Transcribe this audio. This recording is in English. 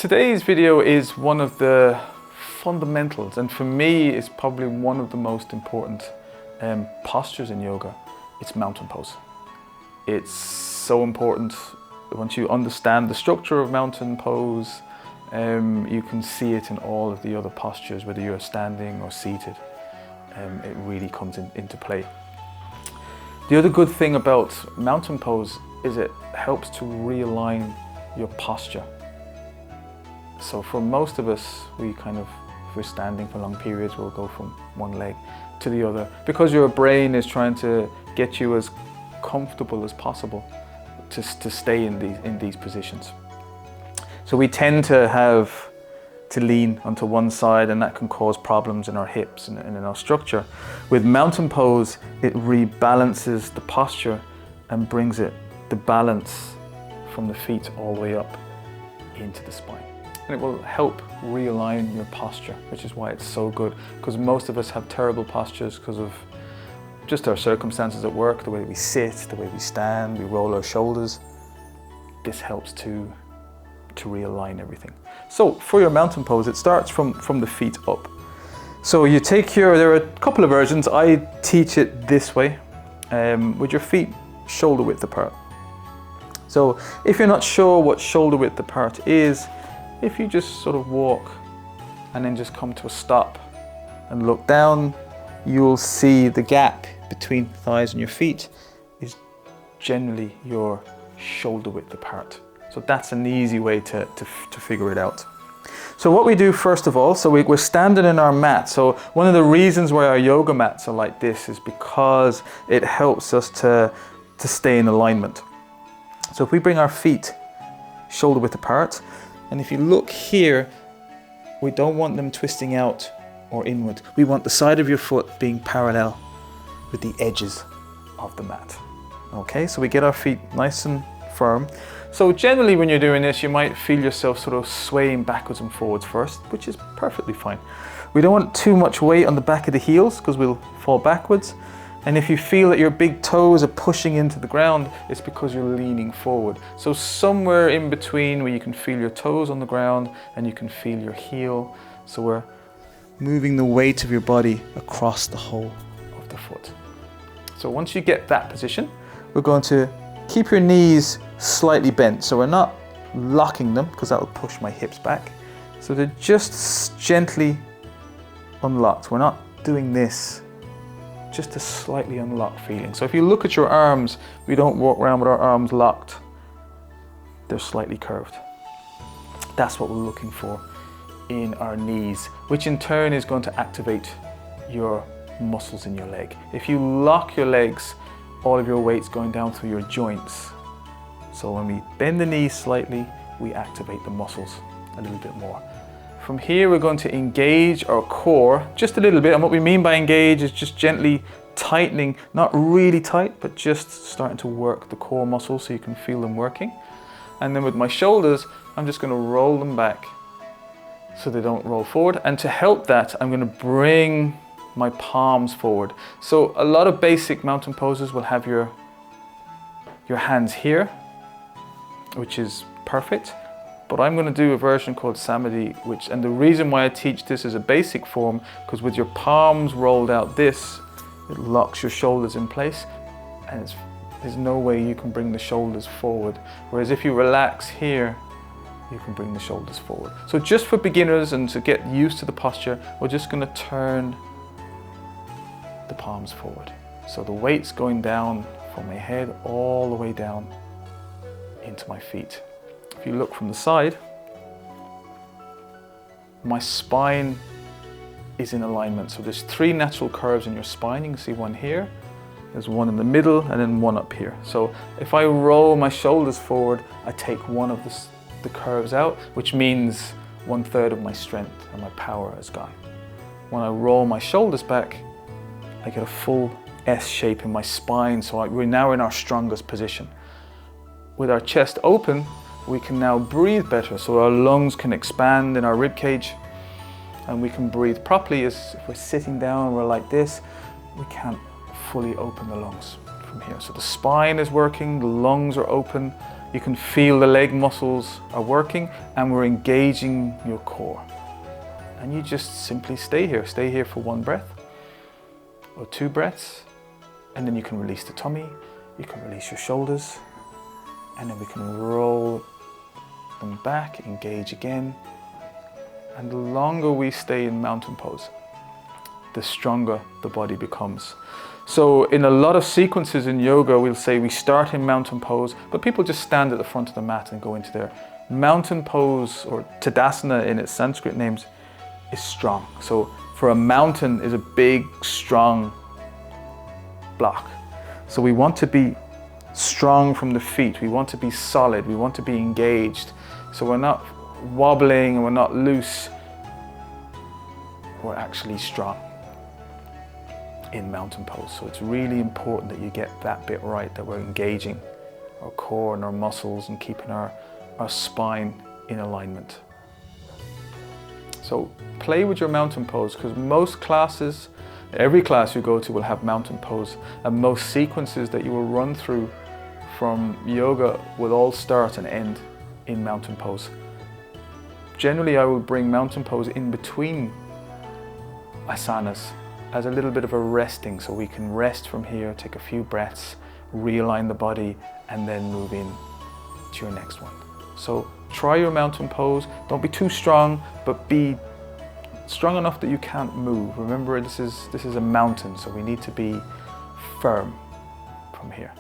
Today's video is one of the fundamentals, and for me it's probably one of the most important postures in yoga. It's mountain pose. It's so important. Once you understand the structure of mountain pose, you can see it in all of the other postures, whether you're standing or seated. It really comes into play. The other good thing about mountain pose is it helps to realign your posture. So for most of us, if we're standing for long periods, we'll go from one leg to the other because your brain is trying to get you as comfortable as possible to stay in these positions. So we tend to lean onto one side, and that can cause problems in our hips and in our structure. With mountain pose, it rebalances the posture and brings the balance from the feet all the way up into the spine. And it will help realign your posture, which is why it's so good, because most of us have terrible postures because of just our circumstances at work, the way we sit, the way we stand, we roll our shoulders. This helps to realign everything. So for your mountain pose, it starts from the feet up. So you there are a couple of versions. I teach it this way, with your feet shoulder width apart. So if you're not sure what shoulder width apart is, if you just sort of walk and then just come to a stop and look down, you'll see the gap between the thighs and your feet is generally your shoulder width apart. So that's an easy way to figure it out. So what we do first of all, so we're standing in our mat. So one of the reasons why our yoga mats are like this is because it helps us to stay in alignment. So if we bring our feet shoulder width apart, and if you look here, we don't want them twisting out or inward. We want the side of your foot being parallel with the edges of the mat. Okay, so we get our feet nice and firm. So generally when you're doing this, you might feel yourself sort of swaying backwards and forwards first, which is perfectly fine. We don't want too much weight on the back of the heels because we'll fall backwards. And if you feel that your big toes are pushing into the ground, it's because you're leaning forward. So somewhere in between where you can feel your toes on the ground and you can feel your heel. So we're moving the weight of your body across the whole of the foot. So once you get that position, we're going to keep your knees slightly bent. So we're not locking them because that will push my hips back. So they're just gently unlocked. We're not doing this. Just a slightly unlocked feeling. So if you look at your arms, we don't walk around with our arms locked. They're slightly curved. That's what we're looking for in our knees, which in turn is going to activate your muscles in your leg. If you lock your legs, all of your weight's going down through your joints. So when we bend the knees slightly, we activate the muscles a little bit more. From here, we're going to engage our core just a little bit. And what we mean by engage is just gently tightening, not really tight, but just starting to work the core muscles so you can feel them working. And then with my shoulders, I'm just going to roll them back so they don't roll forward. And to help that, I'm going to bring my palms forward. So a lot of basic mountain poses will have your hands here, which is perfect. But I'm going to do a version called Samadhi, and the reason why I teach this as a basic form, because with your palms rolled out it locks your shoulders in place, and there's no way you can bring the shoulders forward. Whereas if you relax here, you can bring the shoulders forward. So just for beginners and to get used to the posture, we're just going to turn the palms forward. So the weight's going down from my head all the way down into my feet. If you look from the side, my spine is in alignment. So there's 3 natural curves in your spine. You can see one here, there's one in the middle, and then one up here. So if I roll my shoulders forward, I take one of the curves out, which means 1/3 of my strength and my power is gone. When I roll my shoulders back, I get a full S shape in my spine. So we're now in our strongest position. With our chest open, we can now breathe better, so our lungs can expand in our rib cage and we can breathe properly. As if we're sitting down, we're like this, we can't fully open the lungs from here. So the spine is working, the lungs are open, You can feel the leg muscles are working and we're engaging your core. And you just simply stay here for 1 breath or 2 breaths, and then you can release the tummy, you can release your shoulders, and then we can roll them back, engage again. And the longer we stay in mountain pose, the stronger the body becomes. So in a lot of sequences in yoga, we'll say we start in mountain pose, but people just stand at the front of the mat and go into there. Mountain pose, or Tadasana in its Sanskrit names, is strong. So for a mountain is a big, strong block. So we want to be strong from the feet. We want to be solid. We want to be engaged. So we're not wobbling and we're not loose. We're actually strong in mountain pose. So it's really important that you get that bit right, that we're engaging our core and our muscles and keeping our spine in alignment. So play with your mountain pose, because most classes, every class you go to will have mountain pose, and most sequences that you will run through from yoga will all start and end in mountain pose. Generally, I will bring mountain pose in between asanas as a little bit of a resting, so we can rest from here, take a few breaths, realign the body, and then move in to your next one. So try your mountain pose. Don't be too strong, but be strong enough that you can't move. Remember, this is a mountain, so we need to be firm from here.